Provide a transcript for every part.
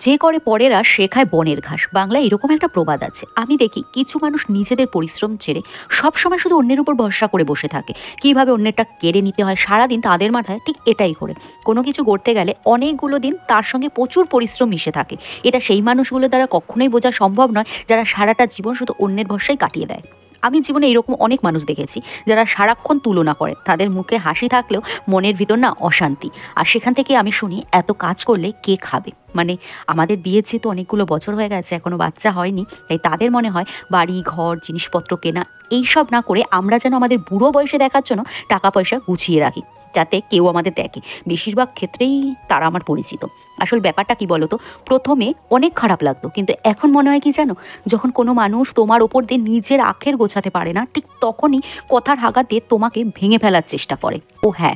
যে করে পরেরা সে খায় বনের ঘাস, বাংলায় এরকম একটা প্রবাদ আছে। আমি দেখি কিছু মানুষ নিজেদের পরিশ্রম ছেড়ে সবসময় শুধু অন্যের উপর ভরসা করে বসে থাকে, কিভাবে অন্যেরটা কেড়ে নিতে হয় সারাদিন তাদের মাথায় ঠিক এটাই ঘোরে। কোনো কিছু গড়তে গেলে অনেকগুলো দিন তার সঙ্গে প্রচুর পরিশ্রম মিশে থাকে। এটা সেই মানুষগুলো দ্বারা কখনোই বোঝা সম্ভব নয় যারা সারাটা জীবন শুধু অন্যের ভরসায় কাটিয়ে দেয়। আমি জীবনে এরকম অনেক মানুষ দেখেছি যারা সারাক্ষণ তুলনা করে, তাদের মুখে হাসি থাকলেও মনের ভিতর না অশান্তি। আর সেখান থেকে আমি শুনি এত কাজ করলে কে খাবে। মানে আমাদের বিয়ে যেহেতু অনেকগুলো বছর হয়ে গেছে, এখনো বাচ্চা হয়নি, তাই তাদের মনে হয় বাড়ি ঘর জিনিসপত্র কেনা এইসব না করে আমরা যেন আমাদের বুড়ো বয়সে দেখার জন্য টাকা পয়সা গুছিয়ে রাখি, যাতে কেউ আমাদের দেখে। বেশিরভাগ ক্ষেত্রেই তারা আমার পরিচিত। আসল ব্যাপারটা কি বলতো, প্রথমে অনেক খারাপ লাগতো, কিন্তু এখন মনে হয় কি জানো, যখন কোনো মানুষ তোমার ওপর দিয়ে নিজের আখের গোছাতে পারে না, ঠিক তখনই কথার হাগাতে তোমাকে ভেঙে ফেলার চেষ্টা করে। ও হ্যাঁ,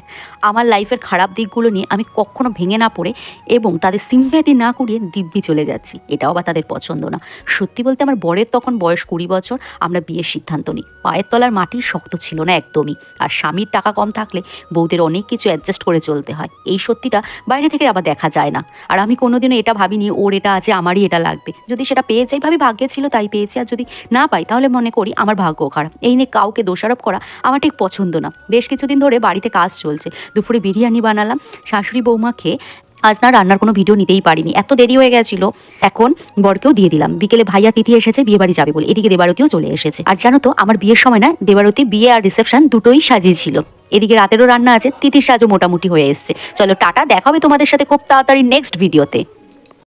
আমার লাইফের খারাপ দিকগুলো নিয়ে আমি কখনো ভেঙে না পড়ে এবং তাদের সিম্প্যাথি না করিয়ে দিব্যি চলে যাচ্ছি, এটাও বা তাদের পছন্দ না। সত্যি বলতে আমার বরের তখন বয়স 20 বছর, আমরা বিয়ের সিদ্ধান্ত নিই। পায়ের তলার মাটি শক্ত ছিল না একদমই। আর স্বামীর টাকা কম থাকলে বউদের অনেক কিছু অ্যাডজাস্ট করে চলতে হয়, এই সত্যিটা বাইরে থেকে আবার দেখা যায় না। আর আমি কোনোদিনও এটা ভাবিনি ওর এটা আছে আমারই এটা লাগবে। যদি সেটা পেয়ে যাই ভাবি ভাগ্যে ছিল তাই পেয়েছি, আর যদি না পাই তাহলে মনে করি আমার ভাগ্য খারাপ। এই নিয়ে কাউকে দোষারোপ করা আমার ঠিক পছন্দ না। বেশ কিছুদিন ধরে বাড়িতে কাজ চলছে, দুপুরে বিরিয়ানি বানালাম, শাশুড়ি বৌমা খেয়ে আজ না রান্নার কোনো ভিডিও নিতেই পারিনি, এত দেরি হয়ে গেছিল। এখন বরকেও দিয়ে দিলাম, বিকেলে ভাইয়া তিথি এসেছে বিয়ে বাড়ি যাবে বলে, এদিকে দেবারতীও চলে এসেছে। আর জানো তো আমার বিয়ের সময় না দেবারতী বিয়ে আর রিসেপশন দুটোই সাজিয়েছিল। এদিকে রাতেরও রান্না আছে, তিথির সাজও মোটামুটি হয়ে এসছে। চলো টাটা, দেখা হবে তোমাদের সাথে খুব তাড়াতাড়ি নেক্সট ভিডিওতে।